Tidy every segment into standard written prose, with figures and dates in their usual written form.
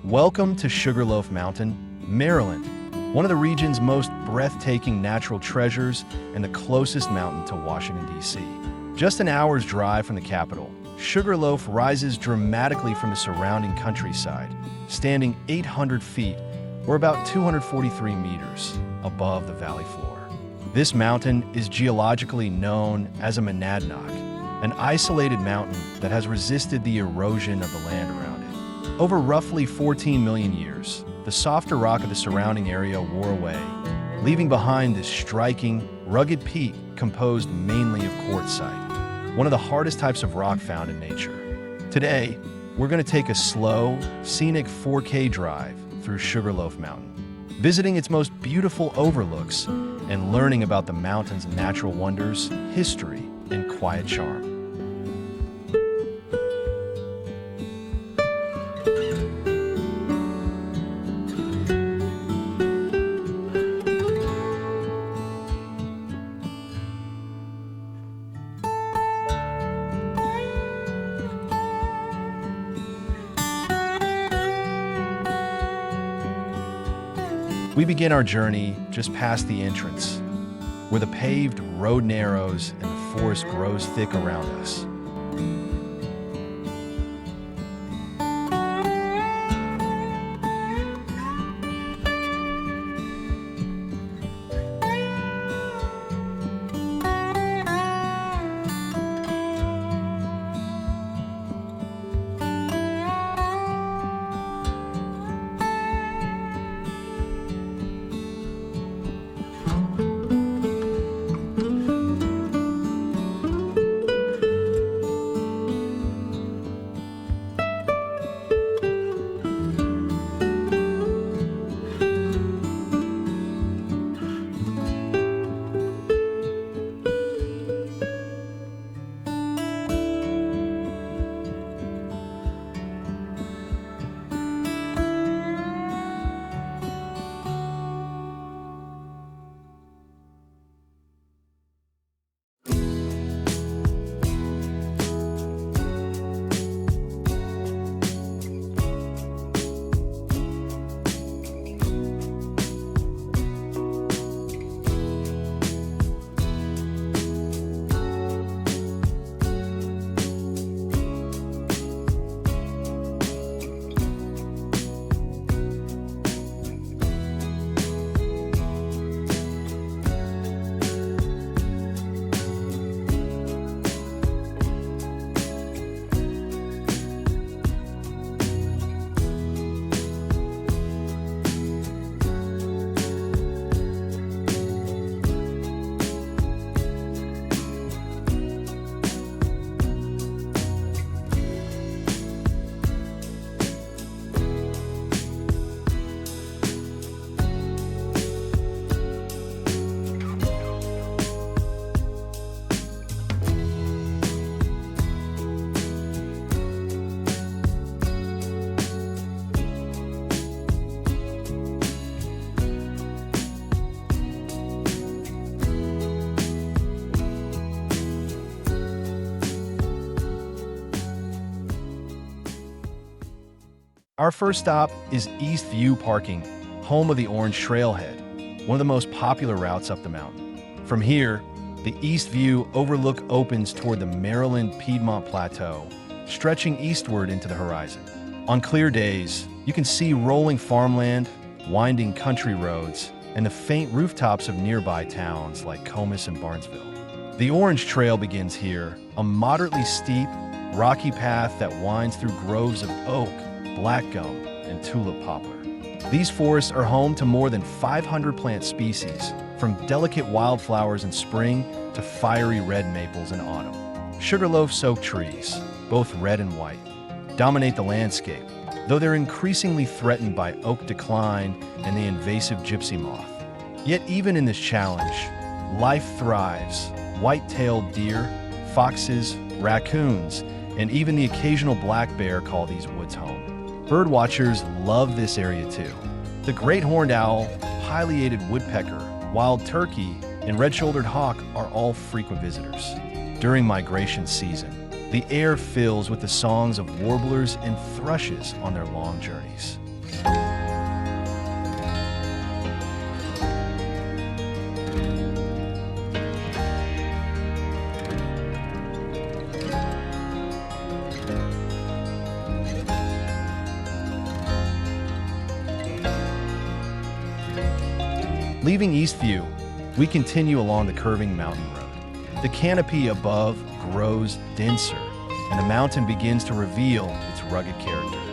Welcome to Sugarloaf Mountain, Maryland, one of the region's most breathtaking natural treasures and the closest mountain to Washington, D.C. Just an hour's drive from the capital, Sugarloaf rises dramatically from the surrounding countryside, standing 800 feet, or about 243 meters, above the valley floor. This mountain is geologically known as a monadnock, an isolated mountain that has resisted the erosion of the land around it. Over roughly 14 million years, the softer rock of the surrounding area wore away, leaving behind this striking, rugged peak composed mainly of quartzite, one of the hardest types of rock found in nature. Today, we're going to take a slow, scenic 4K drive through Sugarloaf Mountain, visiting its most beautiful overlooks and learning about the mountain's natural wonders, history, and quiet charm. We begin our journey just past the entrance, where the paved road narrows and the forest grows thick around us. Our first stop is East View Parking, home of the Orange Trailhead, one of the most popular routes up the mountain. From here, the East View Overlook opens toward the Maryland-Piedmont Plateau, stretching eastward into the horizon. On clear days, you can see rolling farmland, winding country roads, and the faint rooftops of nearby towns like Comus and Barnesville. The Orange Trail begins here, a moderately steep, rocky path that winds through groves of oak, black gum, and tulip poplar. These forests are home to more than 500 plant species, from delicate wildflowers in spring to fiery red maples in autumn. Sugarloaf's oak trees, both red and white, dominate the landscape, though they're increasingly threatened by oak decline and the invasive gypsy moth. Yet even in this challenge, life thrives. White-tailed deer, foxes, raccoons, and even the occasional black bear call these woods home. Birdwatchers love this area too. The great horned owl, pileated woodpecker, wild turkey, and red-shouldered hawk are all frequent visitors. During migration season, the air fills with the songs of warblers and thrushes on their long journeys. Leaving East View, we continue along the curving mountain road. The canopy above grows denser, and the mountain begins to reveal its rugged character.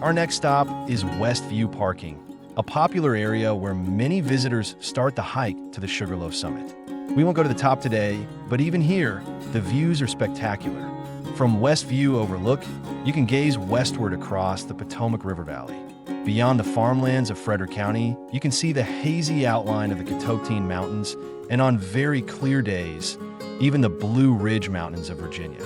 Our next stop is West View Parking, a popular area where many visitors start the hike to the Sugarloaf summit. We won't go to the top today, but even here, the views are spectacular. From West View Overlook, you can gaze westward across the Potomac River Valley. Beyond the farmlands of Frederick County, you can see the hazy outline of the Catoctin Mountains, and on very clear days, even the Blue Ridge Mountains of Virginia.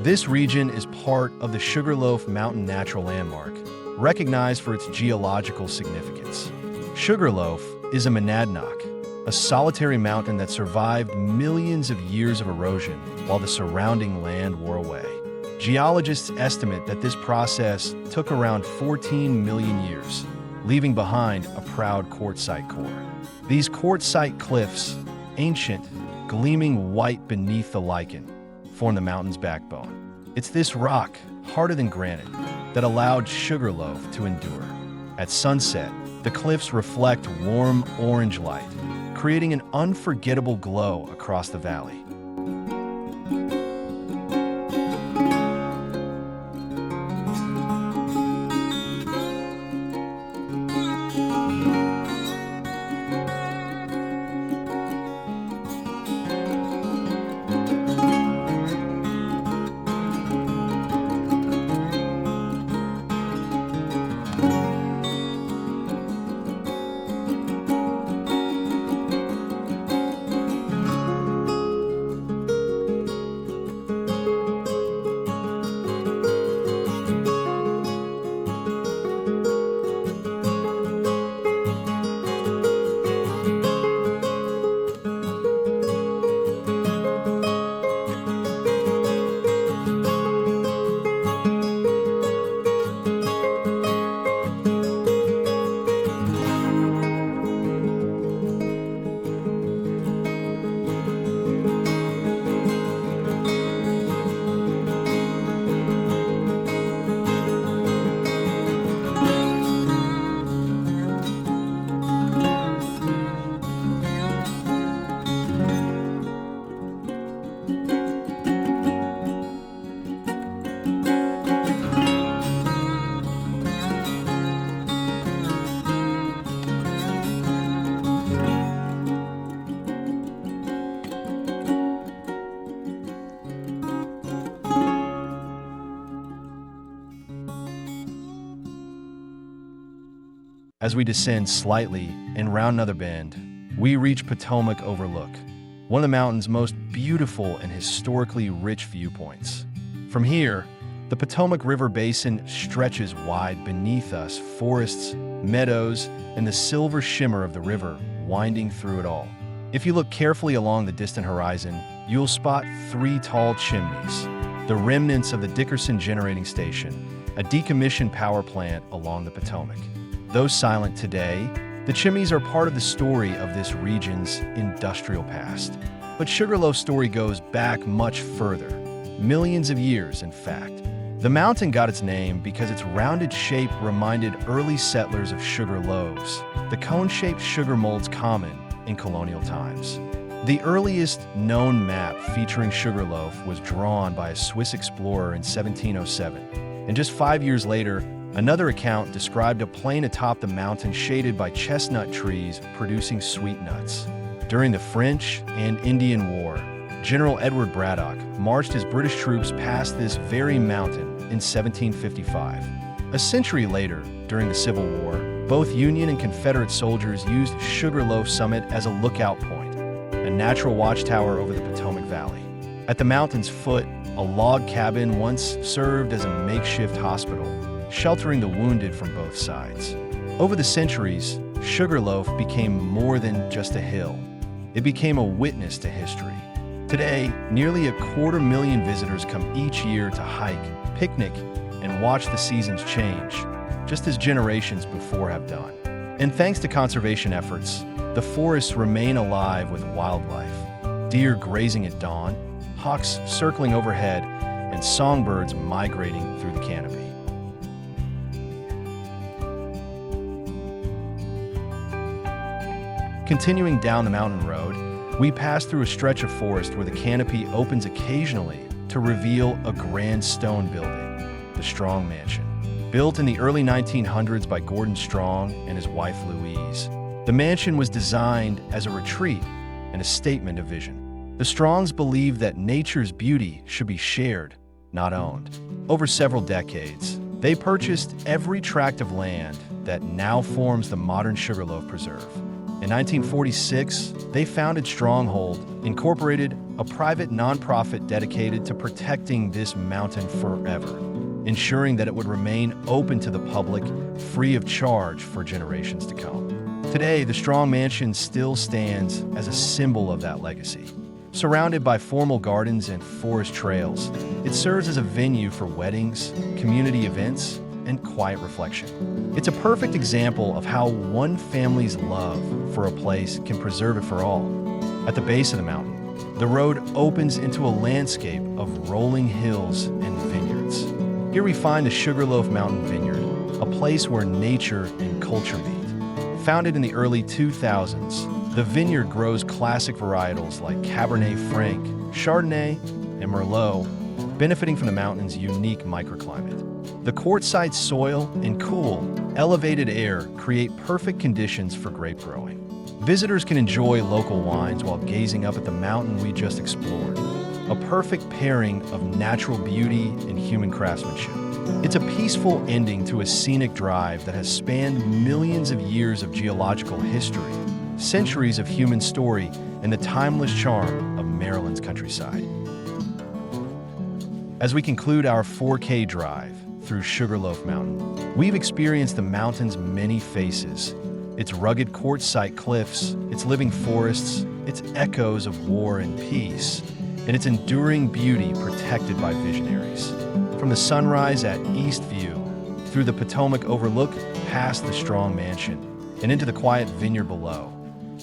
This region is part of the Sugarloaf Mountain Natural Landmark, recognized for its geological significance. Sugarloaf is a monadnock, a solitary mountain that survived millions of years of erosion while the surrounding land wore away. Geologists estimate that this process took around 14 million years, leaving behind a proud quartzite core. These quartzite cliffs, ancient, gleaming white beneath the lichen, form the mountain's backbone. It's this rock, harder than granite, that allowed Sugarloaf to endure. At sunset, the cliffs reflect warm orange light, creating an unforgettable glow across the valley. As we descend slightly and round another bend, we reach Potomac Overlook, one of the mountain's most beautiful and historically rich viewpoints. From here, the Potomac River Basin stretches wide beneath us, forests, meadows, and the silver shimmer of the river winding through it all. If you look carefully along the distant horizon, you'll spot three tall chimneys, the remnants of the Dickerson Generating Station, a decommissioned power plant along the Potomac. Though silent today, the chimneys are part of the story of this region's industrial past. But Sugarloaf's story goes back much further, millions of years, in fact. The mountain got its name because its rounded shape reminded early settlers of sugar loaves, the cone-shaped sugar molds common in colonial times. The earliest known map featuring Sugarloaf was drawn by a Swiss explorer in 1707, and just 5 years later, another account described a plain atop the mountain shaded by chestnut trees producing sweet nuts. During the French and Indian War, General Edward Braddock marched his British troops past this very mountain in 1755. A century later, during the Civil War, both Union and Confederate soldiers used Sugarloaf Summit as a lookout point, a natural watchtower over the Potomac Valley. At the mountain's foot, a log cabin once served as a makeshift hospital, sheltering the wounded from both sides. Over the centuries, Sugarloaf became more than just a hill. It became a witness to history. Today, nearly 250,000 visitors come each year to hike, picnic, and watch the seasons change, just as generations before have done. And thanks to conservation efforts, the forests remain alive with wildlife. Deer grazing at dawn, hawks circling overhead, and songbirds migrating through the canopy. Continuing down the mountain road, we pass through a stretch of forest where the canopy opens occasionally to reveal a grand stone building, the Strong Mansion. Built in the early 1900s by Gordon Strong and his wife Louise, the mansion was designed as a retreat and a statement of vision. The Strongs believed that nature's beauty should be shared, not owned. Over several decades, they purchased every tract of land that now forms the modern Sugarloaf Preserve. In 1946, they founded Stronghold, Incorporated, a private nonprofit dedicated to protecting this mountain forever, ensuring that it would remain open to the public, free of charge for generations to come. Today, the Strong Mansion still stands as a symbol of that legacy. Surrounded by formal gardens and forest trails, it serves as a venue for weddings, community events, and quiet reflection. It's a perfect example of how one family's love for a place can preserve it for all. At the base of the mountain, the road opens into a landscape of rolling hills and vineyards. Here we find the Sugarloaf Mountain Vineyard, a place where nature and culture meet. Founded in the early 2000s, the vineyard grows classic varietals like Cabernet Franc, Chardonnay, and Merlot, benefiting from the mountain's unique microclimate. The quartzite soil and cool, elevated air create perfect conditions for grape growing. Visitors can enjoy local wines while gazing up at the mountain we just explored, a perfect pairing of natural beauty and human craftsmanship. It's a peaceful ending to a scenic drive that has spanned millions of years of geological history, centuries of human story, and the timeless charm of Maryland's countryside. As we conclude our 4K drive through Sugarloaf Mountain, we've experienced the mountain's many faces, its rugged quartzite cliffs, its living forests, its echoes of war and peace, and its enduring beauty protected by visionaries. From the sunrise at East View, through the Potomac Overlook, past the Strong Mansion, and into the quiet vineyard below,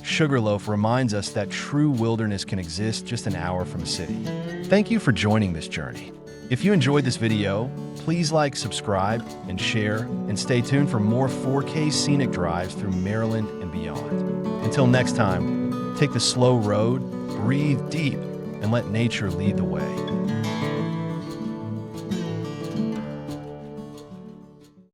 Sugarloaf reminds us that true wilderness can exist just an hour from a city. Thank you for joining this journey. If you enjoyed this video, please like, subscribe, and share, and stay tuned for more 4K scenic drives through Maryland and beyond. Until next time, take the slow road, breathe deep, and let nature lead the way.